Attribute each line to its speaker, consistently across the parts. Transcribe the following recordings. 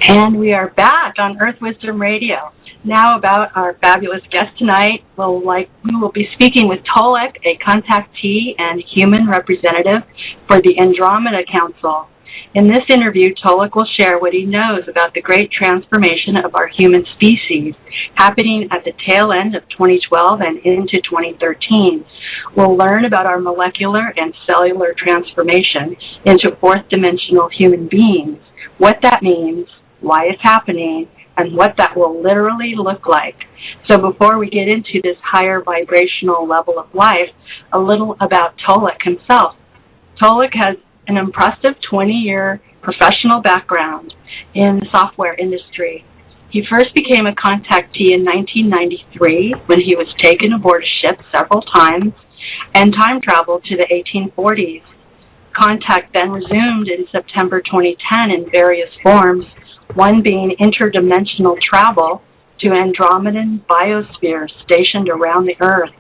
Speaker 1: And we are back on Earth Wisdom Radio. Now about our fabulous guest tonight. We will be speaking with Tolec, a contactee and human representative for the Andromeda Council. In this interview, Tolec will share what he knows about the great transformation of our human species happening at the tail end of 2012 and into 2013. We'll learn about our molecular and cellular transformation into fourth-dimensional human beings, what that means, why it's happening, and what that will literally look like. So before we get into this higher vibrational level of life, a little about Tolec himself. Tolec has an impressive 20-year professional background in the software industry. He first became a contactee in 1993 when he was taken aboard a ship several times and time traveled to the 1840s. Contact then resumed in September 2010 in various forms, one being interdimensional travel to Andromedan biospheres stationed around the Earth.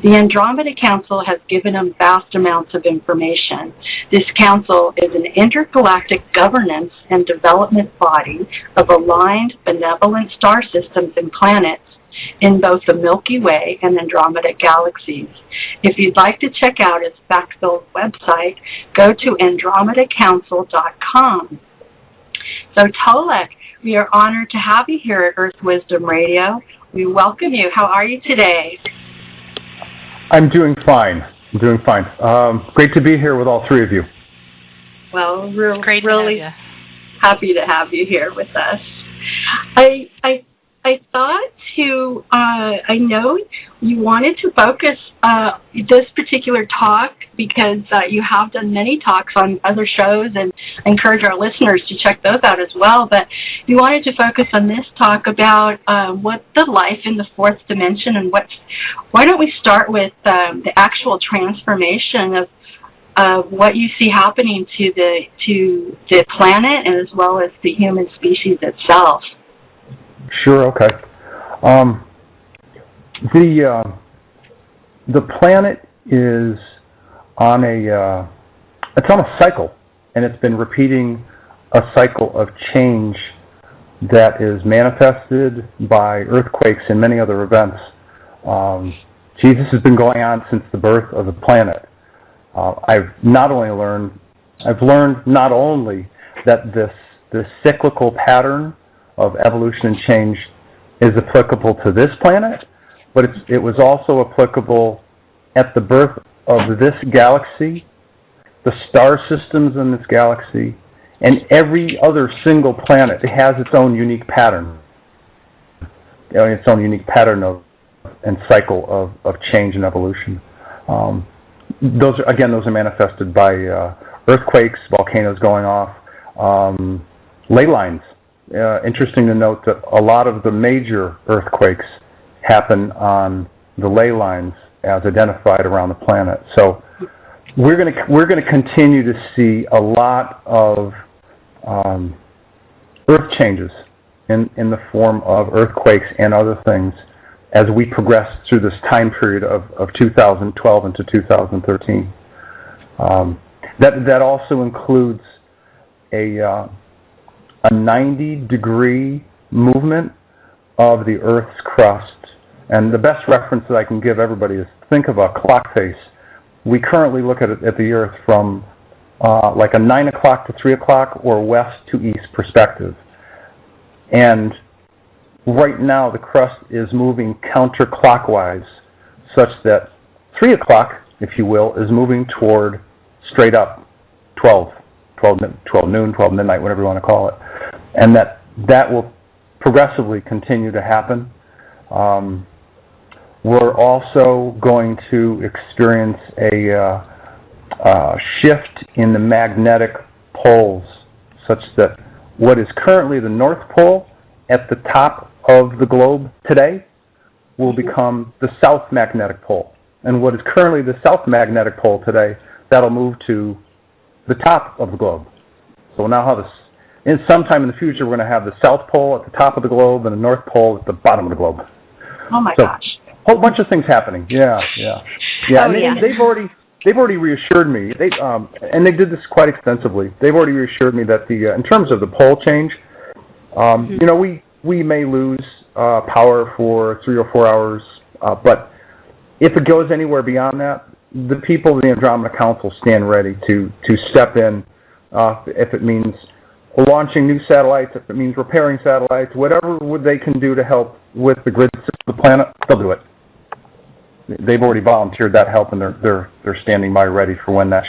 Speaker 1: The Andromeda Council has given him vast amounts of information. This council is an intergalactic governance and development body of aligned, benevolent star systems and planets in both the Milky Way and Andromeda galaxies. If you'd like to check out his fact-filled website, go to andromedacouncil.com. So Tolec, we are honored to have you here at Earth Wisdom Radio. We welcome you. How are you today?
Speaker 2: I'm doing fine. Great to be here with all three of you.
Speaker 1: Well, we're really happy to have you here with us. I thought I know you wanted to focus this particular talk because you have done many talks on other shows, and I encourage our listeners to check those out as well. But you wanted to focus on this talk about what the life in the fourth dimension, and why don't we start with the actual transformation of what you see happening to the planet and as well as the human species itself.
Speaker 2: Sure. Okay. The planet is on a cycle, and it's been repeating a cycle of change that is manifested by earthquakes and many other events. This has been going on since the birth of the planet. I've learned not only that this cyclical pattern of evolution and change is applicable to this planet, but it was also applicable at the birth of this galaxy, the star systems in this galaxy, and every other single planet. It has its own unique pattern, its own unique pattern and cycle of change and evolution. Those are manifested by earthquakes, volcanoes going off, ley lines. Interesting to note that a lot of the major earthquakes happen on the ley lines as identified around the planet. So we're going to continue to see a lot of earth changes in the form of earthquakes and other things as we progress through this time period of 2012 into 2013. That also includes a 90-degree movement of the Earth's crust. And the best reference that I can give everybody is think of a clock face. We currently look at the Earth from like a 9 o'clock to 3 o'clock or west to east perspective. And right now the crust is moving counterclockwise such that 3 o'clock, if you will, is moving toward straight up 12 noon, 12 midnight, whatever you want to call it. And that will progressively continue to happen. We're also going to experience a shift in the magnetic poles, such that what is currently the North Pole at the top of the globe today will become the South Magnetic Pole. And what is currently the South Magnetic Pole today, that'll move to the top of the globe. So we'll now have sometime in the future, we're going to have the South Pole at the top of the globe and the North Pole at the bottom of the globe.
Speaker 1: Oh my gosh!
Speaker 2: A whole bunch of things happening. Yeah. They've already reassured me. And they did this quite extensively. They've already reassured me that in terms of the pole change, You know, we may lose power for 3 or 4 hours, but if it goes anywhere beyond that, the people of the Andromeda Council stand ready to step in if it means launching new satellites, if it means repairing satellites, whatever they can do to help with the grid system of the planet, they'll do it. They've already volunteered that help, and they're standing by ready for when that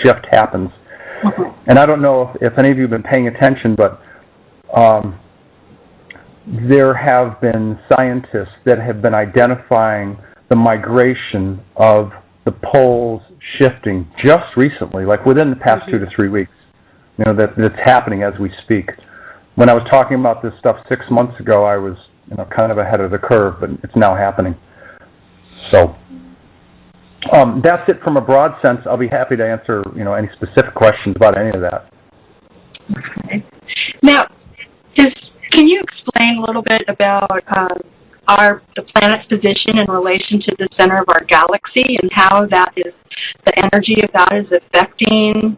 Speaker 2: shift happens. And I don't know if any of you have been paying attention, but there have been scientists that have been identifying the migration of the poles shifting just recently, like within the past 2 to 3 weeks. You know, that's happening as we speak. When I was talking about this stuff 6 months ago, I was, you know, kind of ahead of the curve, but it's now happening. So that's it from a broad sense. I'll be happy to answer, you know, any specific questions about any of that.
Speaker 1: Okay. Now, can you explain a little bit about the planet's position in relation to the center of our galaxy and how that is, the energy of that is affecting,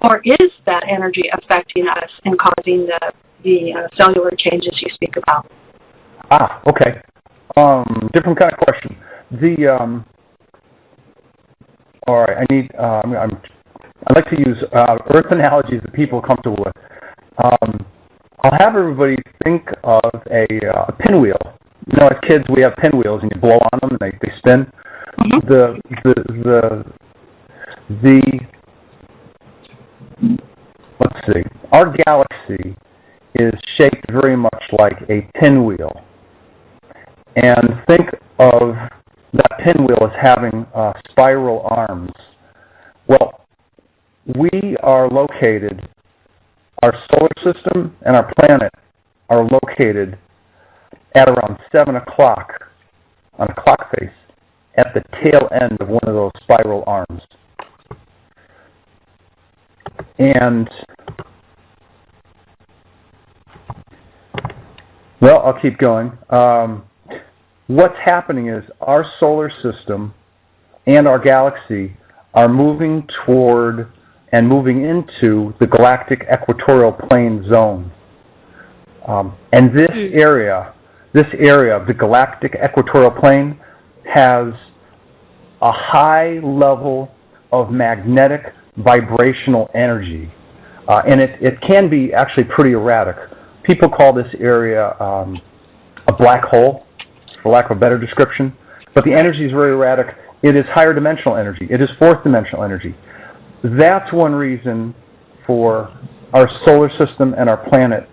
Speaker 1: or is that energy affecting us and causing the cellular changes you speak about?
Speaker 2: Okay. Different kind of question. All right. I like to use Earth analogies that people are comfortable with. I'll have everybody think of a pinwheel. You know, as kids, we have pinwheels, and you blow on them, and they spin. Let's see. Our galaxy is shaped very much like a pinwheel, and think of that pinwheel as having spiral arms. Well, we are located. Our solar system and our planet are located at around 7 o'clock on a clock face at the tail end of one of those spiral arms. And, well, I'll keep going. What's happening is our solar system and our galaxy are moving toward and moving into the galactic equatorial plane zone. And this area of the galactic equatorial plane has a high level of magnetic vibrational energy. And it can be actually pretty erratic. People call this area a black hole, for lack of a better description. But the energy is very erratic. It is higher dimensional energy. It is fourth dimensional energy. That's one reason for our solar system and our planet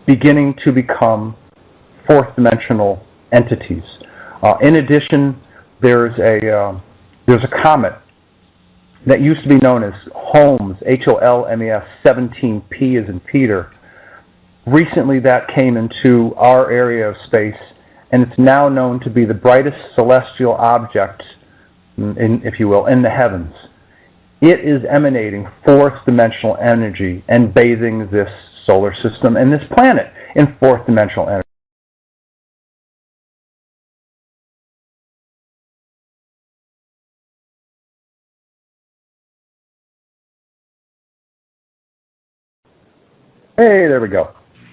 Speaker 2: beginning to become fourth dimensional entities. In addition, there's a comet that used to be known as HOLMES, HOLMES 17P as in Peter. Recently that came into our area of space, and it's now known to be the brightest celestial object, if you will, in the heavens. It is emanating fourth dimensional energy and bathing this solar system and this planet in fourth dimensional energy. Hey, there we go.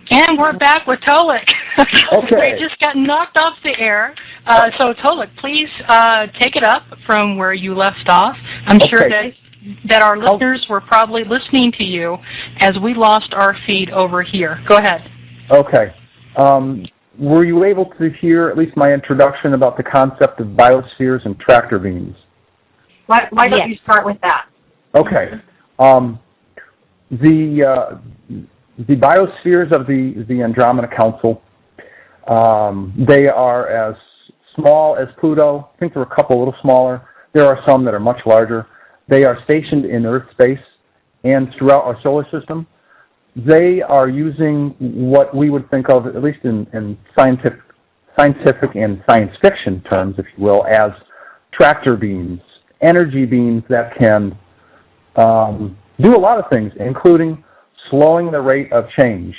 Speaker 3: And we're back with Tolec.
Speaker 2: Okay.
Speaker 3: We just got knocked off the air. So Tolec, please take it up from where you left off. I'm sure that our listeners were probably listening to you as we lost our feed over here. Go ahead.
Speaker 2: Okay. Were you able to hear at least my introduction about the concept of biospheres and tractor beams?
Speaker 1: Why don't you start with that?
Speaker 2: Okay. The biospheres of the Andromeda Council, they are as small as Pluto. I think there are a couple a little smaller. There are some that are much larger. They are stationed in Earth space and throughout our solar system. They are using what we would think of, at least in scientific and science fiction terms, if you will, as tractor beams, energy beams that can do a lot of things, including slowing the rate of change.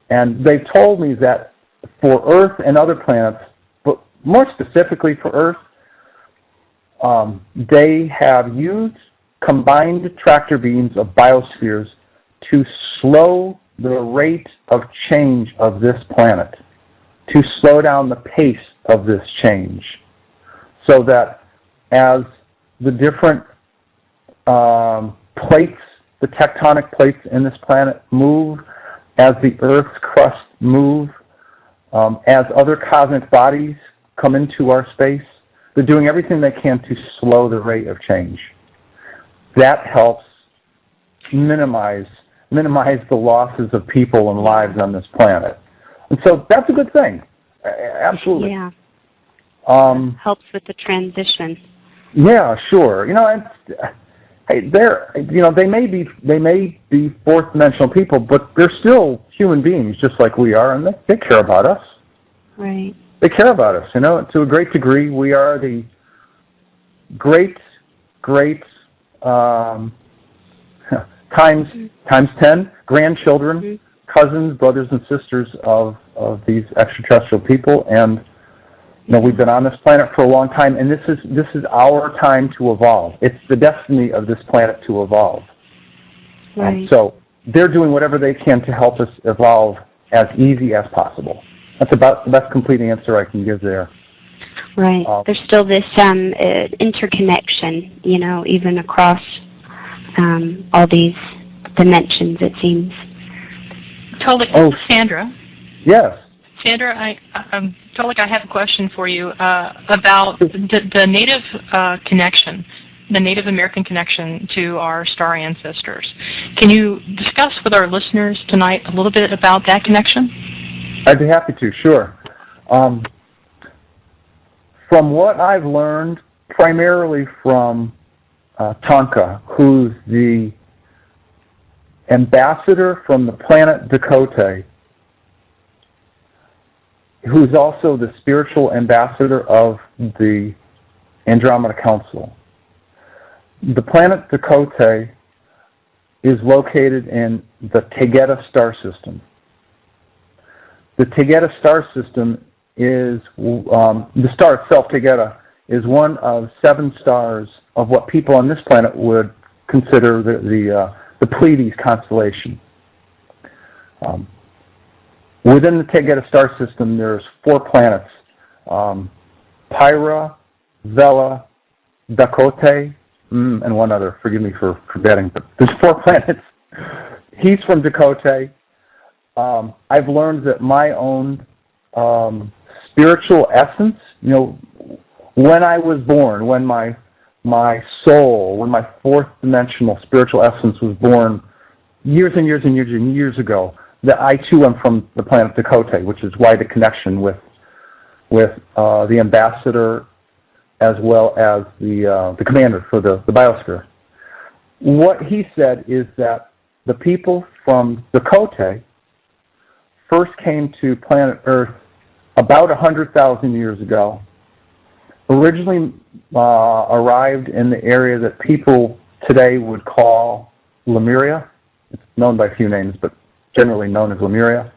Speaker 2: And they've told me that for Earth and other planets, but more specifically for Earth, they have used combined tractor beams of biospheres to slow the rate of change of this planet, to slow down the pace of this change, so that as the different plates, the tectonic plates in this planet move, as the Earth's crust moves, as other cosmic bodies come into our space, they're doing everything they can to slow the rate of change. That helps minimize the losses of people and lives on this planet. And so that's a good thing. Absolutely.
Speaker 4: Yeah. Helps with the transition.
Speaker 2: Yeah, sure. Hey, they may be fourth dimensional people, but they're still human beings just like we are, and they care about us.
Speaker 4: Right.
Speaker 2: They care about us, to a great degree. We are the great times 10 grandchildren, cousins, brothers, and sisters of these extraterrestrial people, and we've been on this planet for a long time, and this is our time to evolve. It's the destiny of this planet to evolve.
Speaker 4: Right.
Speaker 2: So they're doing whatever they can to help us evolve as easy as possible. That's about the best complete answer I can give there.
Speaker 4: Right. There's still this interconnection, even across all these dimensions, it seems.
Speaker 3: Tolec, this is Sandra.
Speaker 2: Yes.
Speaker 3: Sandra, Tolec, I have a question for you about the Native connection, the Native American connection to our star ancestors. Can you discuss with our listeners tonight a little bit about that connection?
Speaker 2: I'd be happy to, sure. From what I've learned, primarily from Tonka, who's the ambassador from the planet Dakota, who's also the spiritual ambassador of the Andromeda Council. The planet Dakota is located in the Tegeta star system. The Tegeta star system is, the star itself, Tegeta, is one of 7 stars of what people on this planet would consider the Pleiades constellation. Within the Tegeta star system, there's 4 planets: Pyra, Vela, Dakota, and one other. Forgive me for forgetting, but there's 4 planets. He's from Dakota. I've learned that my own spiritual essence, when I was born, when my soul, when my 4th dimensional spiritual essence was born years and years and years and years ago, that I too am from the planet Dakota, which is why the connection with the ambassador as well as the commander for the biosphere. What he said is that the people from Dakota first came to planet Earth about 100,000 years ago, originally arrived in the area that people today would call Lemuria. It's known by a few names, but generally known as Lemuria.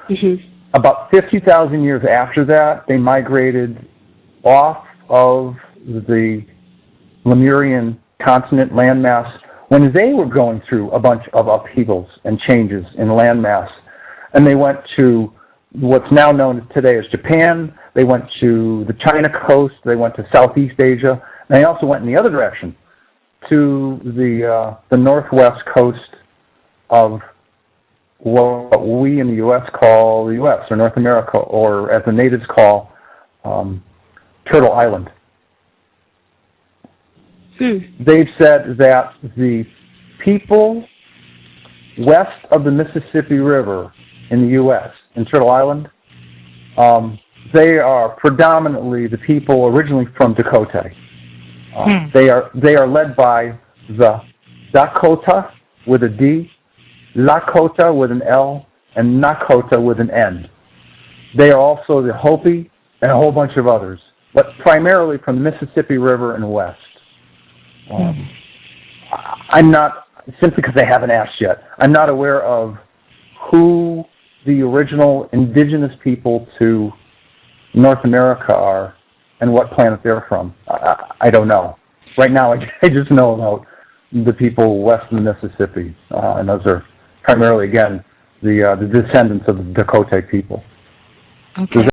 Speaker 4: Mm-hmm. About
Speaker 2: 50,000 years after that, they migrated off of the Lemurian continent landmass when they were going through a bunch of upheavals and changes in landmass. And they went to what's now known today as Japan. They went to the China coast. They went to Southeast Asia. And they also went in the other direction to the northwest coast of what we in the U.S. call the U.S., or North America, or as the natives call Turtle Island. They've said that the people west of the Mississippi River in the U.S., in Turtle Island, they are predominantly the people originally from Dakota. They are led by the Dakota with a D, Lakota with an L, and Nakota with an N. They are also the Hopi and a whole bunch of others, but primarily from the Mississippi River and west. I'm not, simply because they haven't asked yet, I'm not aware of who the original indigenous people to North America are and what planet they're from. I don't know. Right now, I just know about the people west of the Mississippi, and those are primarily, again, the descendants of the Dakota people.
Speaker 3: Okay.